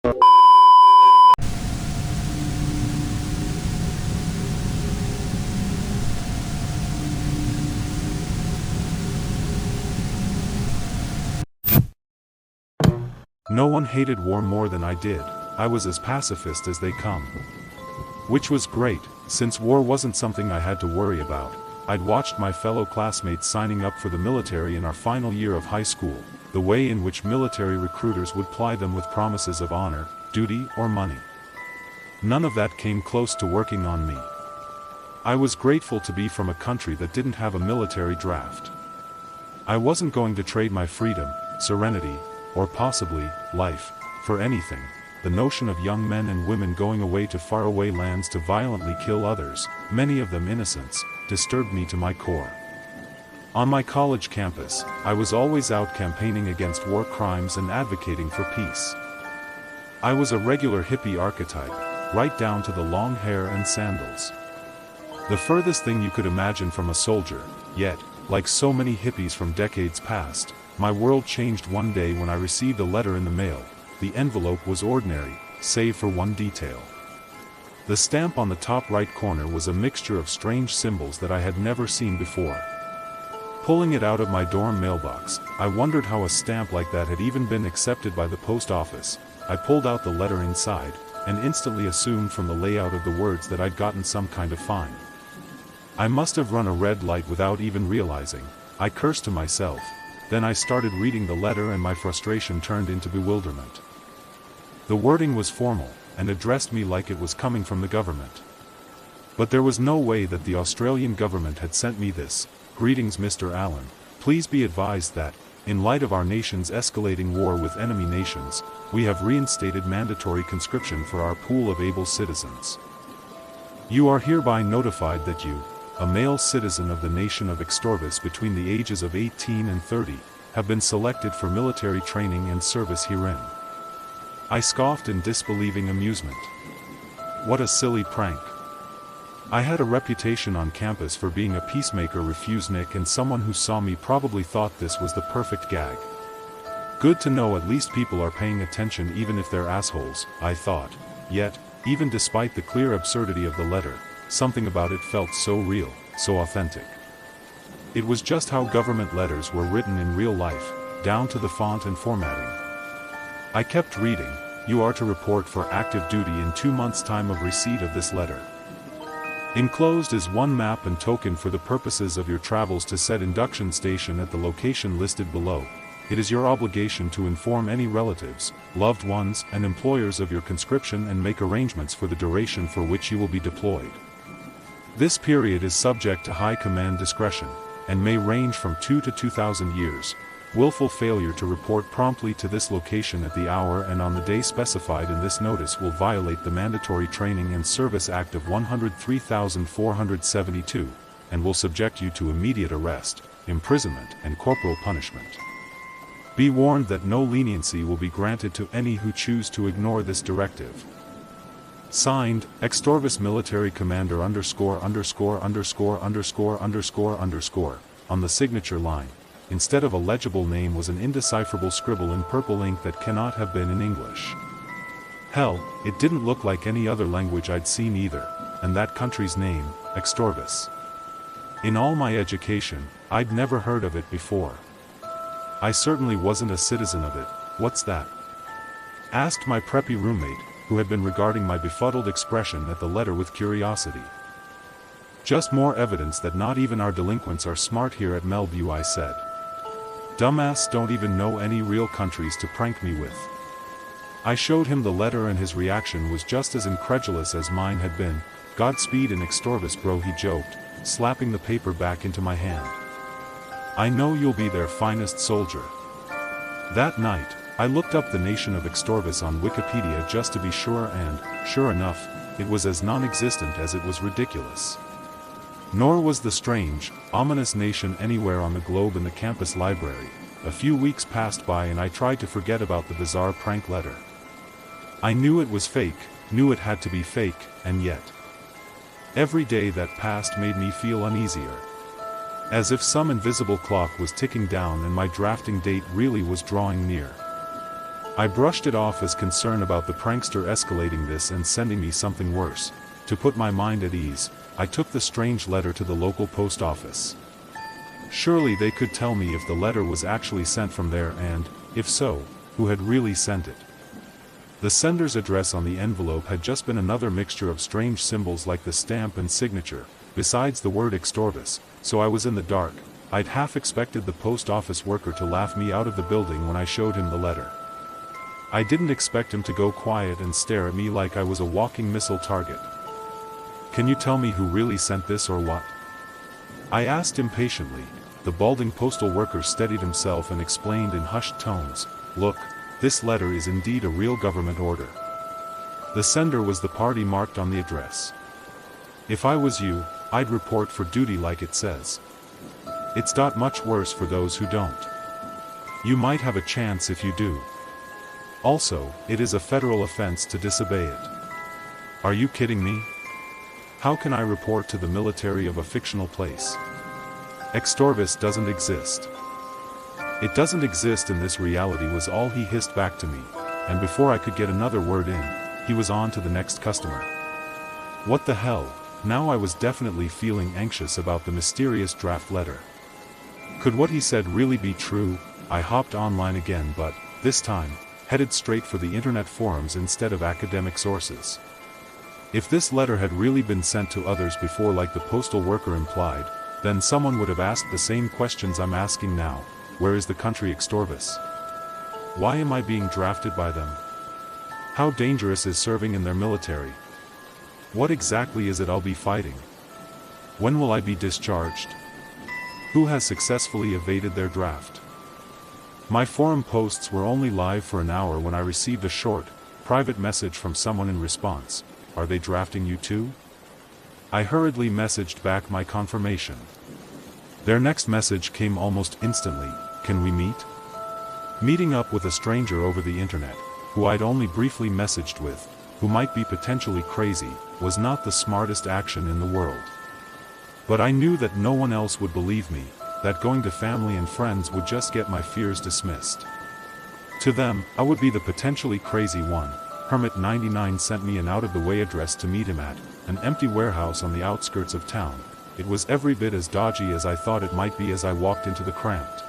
No one hated war more than I did. I was as pacifist as they come. Which was great, since war wasn't something I had to worry about. I'd watched my fellow classmates signing up for the military in our final year of high school, the way in which military recruiters would ply them with promises of honor, duty, or money. None of that came close to working on me. I was grateful to be from a country that didn't have a military draft. I wasn't going to trade my freedom, serenity, or possibly, life, for anything. The notion of young men and women going away to faraway lands to violently kill others, many of them innocents, disturbed me to my core. On my college campus, I was always out campaigning against war crimes and advocating for peace. I was a regular hippie archetype, right down to the long hair and sandals. The furthest thing you could imagine from a soldier, yet, like so many hippies from decades past, my world changed one day when I received a letter in the mail. The envelope was ordinary, save for one detail. The stamp on the top right corner was a mixture of strange symbols that I had never seen before. Pulling it out of my dorm mailbox, I wondered how a stamp like that had even been accepted by the post office. I pulled out the letter inside, and instantly assumed from the layout of the words that I'd gotten some kind of fine. I must have run a red light without even realizing. I cursed to myself. Then I started reading the letter and my frustration turned into bewilderment. The wording was formal, and addressed me like it was coming from the government. But there was no way that the Australian government had sent me this. Greetings, Mr. Allen. Please be advised that, in light of our nation's escalating war with enemy nations, we have reinstated mandatory conscription for our pool of able citizens. You are hereby notified that you, a male citizen of the nation of Extorvis between the ages of 18 and 30, have been selected for military training and service herein. I scoffed in disbelieving amusement. What a silly prank. I had a reputation on campus for being a peacemaker, refused Nick, and someone who saw me probably thought this was the perfect gag. Good to know at least people are paying attention even if they're assholes, I thought. Yet, even despite the clear absurdity of the letter, something about it felt so real, so authentic. It was just how government letters were written in real life, down to the font and formatting. I kept reading. You are to report for active duty in 2 months' time of receipt of this letter. Enclosed is one map and token for the purposes of your travels to said induction station at the location listed below. It is your obligation to inform any relatives, loved ones, and employers of your conscription and make arrangements for the duration for which you will be deployed. This period is subject to high command discretion, and may range from 2 to 2,000 years. Willful failure to report promptly to this location at the hour and on the day specified in this notice will violate the Mandatory Training and Service Act of 103,472, and will subject you to immediate arrest, imprisonment, and corporal punishment. Be warned that no leniency will be granted to any who choose to ignore this directive. Signed, Extorvis Military Commander ______________. On the signature line, instead of a legible name, was an indecipherable scribble in purple ink that cannot have been in English. Hell, it didn't look like any other language I'd seen either, and that country's name, Extorvis. In all my education, I'd never heard of it before. I certainly wasn't a citizen of it. What's that? Asked my preppy roommate, who had been regarding my befuddled expression at the letter with curiosity. Just more evidence that not even our delinquents are smart here at Melview, I said. Dumbass don't even know any real countries to prank me with. I showed him the letter and his reaction was just as incredulous as mine had been. Godspeed in Extorvis, bro, he joked, slapping the paper back into my hand. I know you'll be their finest soldier. That night, I looked up the nation of Extorvis on Wikipedia just to be sure, and, sure enough, it was as non-existent as it was ridiculous. Nor was the strange, ominous nation anywhere on the globe in the campus library. A few weeks passed by and I tried to forget about the bizarre prank letter. I knew it was fake, knew it had to be fake, and yet. Every day that passed made me feel uneasier. As if some invisible clock was ticking down and my drafting date really was drawing near. I brushed it off as concern about the prankster escalating this and sending me something worse. To put my mind at ease, I took the strange letter to the local post office. Surely they could tell me if the letter was actually sent from there and, if so, who had really sent it. The sender's address on the envelope had just been another mixture of strange symbols like the stamp and signature, besides the word Extorvis, so I was in the dark. I'd half expected the post office worker to laugh me out of the building when I showed him the letter. I didn't expect him to go quiet and stare at me like I was a walking missile target. "Can you tell me who really sent this or what?" I asked impatiently. The balding postal worker steadied himself and explained in hushed tones, "Look, this letter is indeed a real government order. The sender was the party marked on the address. If I was you, I'd report for duty like it says. It's not much worse for those who don't. You might have a chance if you do. Also, it is a federal offense to disobey it." Are you kidding me? How can I report to the military of a fictional place? Extorvis doesn't exist. It doesn't exist in this reality was all he hissed back to me, and before I could get another word in, he was on to the next customer. What the hell? Now I was definitely feeling anxious about the mysterious draft letter. Could what he said really be true? I hopped online again but, this time, headed straight for the internet forums instead of academic sources. If this letter had really been sent to others before like the postal worker implied, then someone would have asked the same questions I'm asking now. Where is the country Extorvis? Why am I being drafted by them? How dangerous is serving in their military? What exactly is it I'll be fighting? When will I be discharged? Who has successfully evaded their draft? My forum posts were only live for an hour when I received a short, private message from someone in response. Are they drafting you too? I hurriedly messaged back my confirmation. Their next message came almost instantly. Can we meet? Meeting up with a stranger over the internet, who I'd only briefly messaged with, who might be potentially crazy, was not the smartest action in the world. But I knew that no one else would believe me, that going to family and friends would just get my fears dismissed. To them, I would be the potentially crazy one. Hermit99 sent me an out-of-the-way address to meet him at, an empty warehouse on the outskirts of town. It was every bit as dodgy as I thought it might be as I walked into the cramped,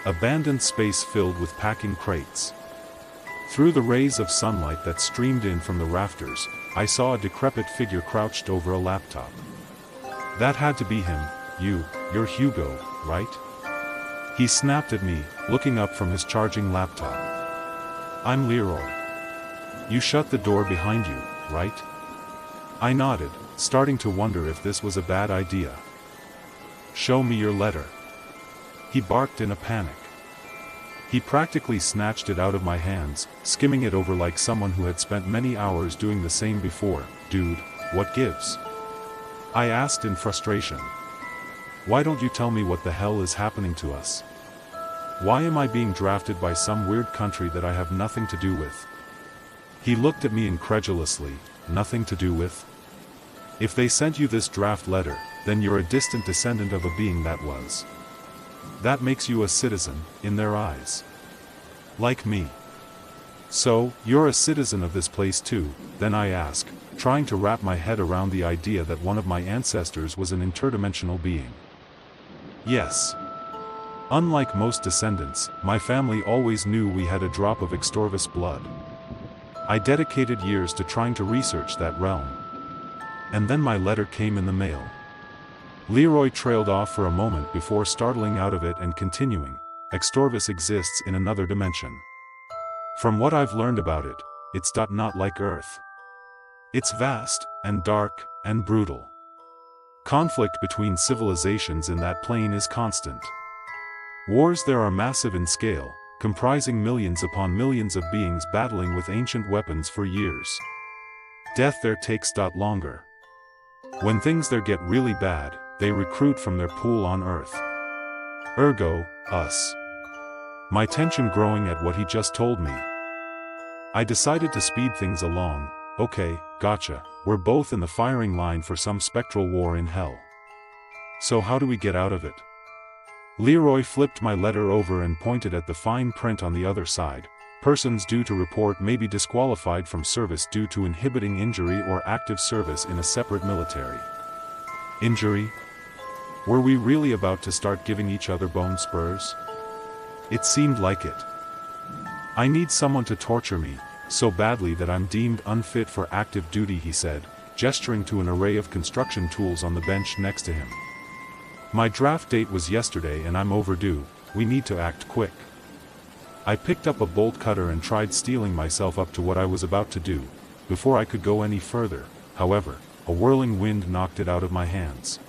abandoned space filled with packing crates. Through the rays of sunlight that streamed in from the rafters, I saw a decrepit figure crouched over a laptop. That had to be him. You're Hugo, right? He snapped at me, looking up from his charging laptop. I'm Leroy. You shut the door behind you, right? I nodded, starting to wonder if this was a bad idea. Show me your letter. He barked in a panic. He practically snatched it out of my hands, skimming it over like someone who had spent many hours doing the same before. Dude, what gives? I asked in frustration. Why don't you tell me what the hell is happening to us? Why am I being drafted by some weird country that I have nothing to do with? He looked at me incredulously. Nothing to do with? If they sent you this draft letter, then you're a distant descendant of a being that was. That makes you a citizen, in their eyes. Like me. So, you're a citizen of this place too, then I ask, trying to wrap my head around the idea that one of my ancestors was an interdimensional being. Yes. Unlike most descendants, my family always knew we had a drop of Extorvis blood. I dedicated years to trying to research that realm. And then my letter came in the mail. Leroy trailed off for a moment before startling out of it and continuing, Extorvis exists in another dimension. From what I've learned about it, it's not like Earth. It's vast, and dark, and brutal. Conflict between civilizations in that plane is constant. Wars there are massive in scale, comprising millions upon millions of beings battling with ancient weapons for years. Death there takes longer. When things there get really bad, they recruit from their pool on Earth. Ergo, us. My tension growing at what he just told me. I decided to speed things along. Okay, gotcha, we're both in the firing line for some spectral war in hell. So how do we get out of it? Leroy flipped my letter over and pointed at the fine print on the other side. persons due to report may be disqualified from service due to inhibiting injury or active service in a separate military. Injury? Were we really about to start giving each other bone spurs? It seemed like it. I need someone to torture me, so badly that I'm deemed unfit for active duty, he said, gesturing to an array of construction tools on the bench next to him. My draft date was yesterday and I'm overdue, we need to act quick. I picked up a bolt cutter and tried steeling myself up to what I was about to do. Before I could go any further, however, a whirling wind knocked it out of my hands.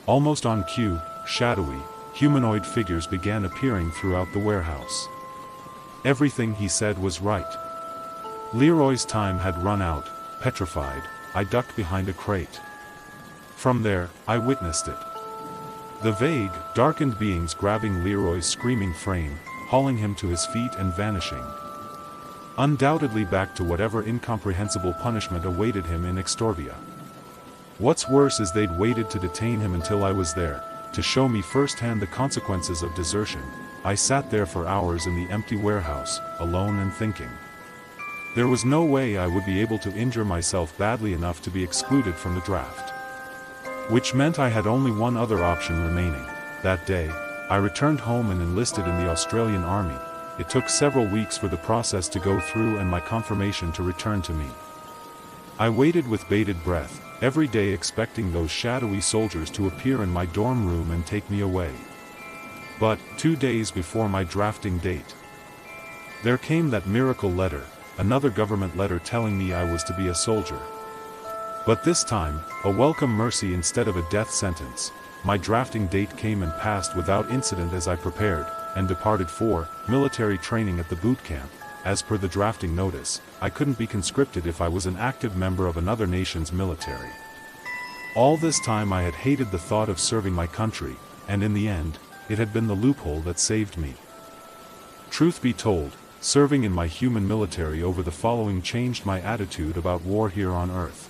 Almost on cue, shadowy, humanoid figures began appearing throughout the warehouse. Everything he said was right. Leroy's time had run out. Petrified, I ducked behind a crate. From there, I witnessed it. The vague, darkened beings grabbing Leroy's screaming frame, hauling him to his feet and vanishing. Undoubtedly back to whatever incomprehensible punishment awaited him in Extorvia. What's worse is they'd waited to detain him until I was there, to show me firsthand the consequences of desertion. I sat there for hours in the empty warehouse, alone and thinking. There was no way I would be able to injure myself badly enough to be excluded from the draft. Which meant I had only one other option remaining. That day, I returned home and enlisted in the Australian Army. It took several weeks for the process to go through and my confirmation to return to me. I waited with bated breath, every day expecting those shadowy soldiers to appear in my dorm room and take me away. But, 2 days before my drafting date, there came that miracle letter, another government letter telling me I was to be a soldier. But this time, a welcome mercy instead of a death sentence. My drafting date came and passed without incident as I prepared, and departed for military training at the boot camp. As per the drafting notice, I couldn't be conscripted if I was an active member of another nation's military. All this time I had hated the thought of serving my country, and in the end, it had been the loophole that saved me. Truth be told, serving in my human military over the following changed my attitude about war here on Earth.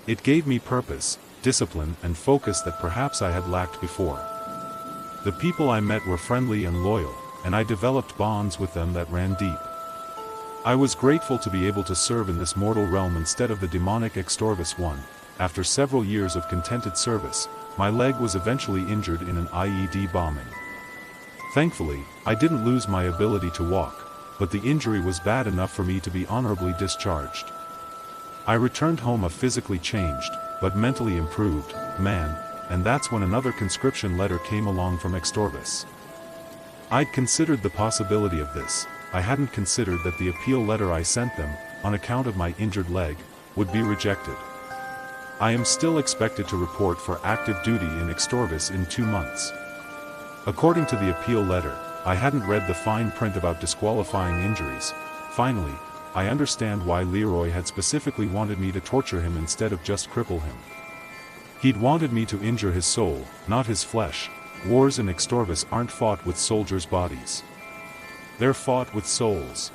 It gave me purpose, discipline and focus that perhaps I had lacked before. The people I met were friendly and loyal, and I developed bonds with them that ran deep. I was grateful to be able to serve in this mortal realm instead of the demonic Extorvus one. After several years of contented service, my leg was eventually injured in an IED bombing. Thankfully, I didn't lose my ability to walk, but the injury was bad enough for me to be honorably discharged. I returned home a physically changed, but mentally improved, man, and that's when another conscription letter came along from Extorvus. I'd considered the possibility of this. I hadn't considered that the appeal letter I sent them, on account of my injured leg, would be rejected. I am still expected to report for active duty in Extorvus in 2 months. According to the appeal letter, I hadn't read the fine print about disqualifying injuries. Finally, I understand why Leroy had specifically wanted me to torture him instead of just cripple him. He'd wanted me to injure his soul, not his flesh. Wars in Extorvus aren't fought with soldiers' bodies. They're fought with souls.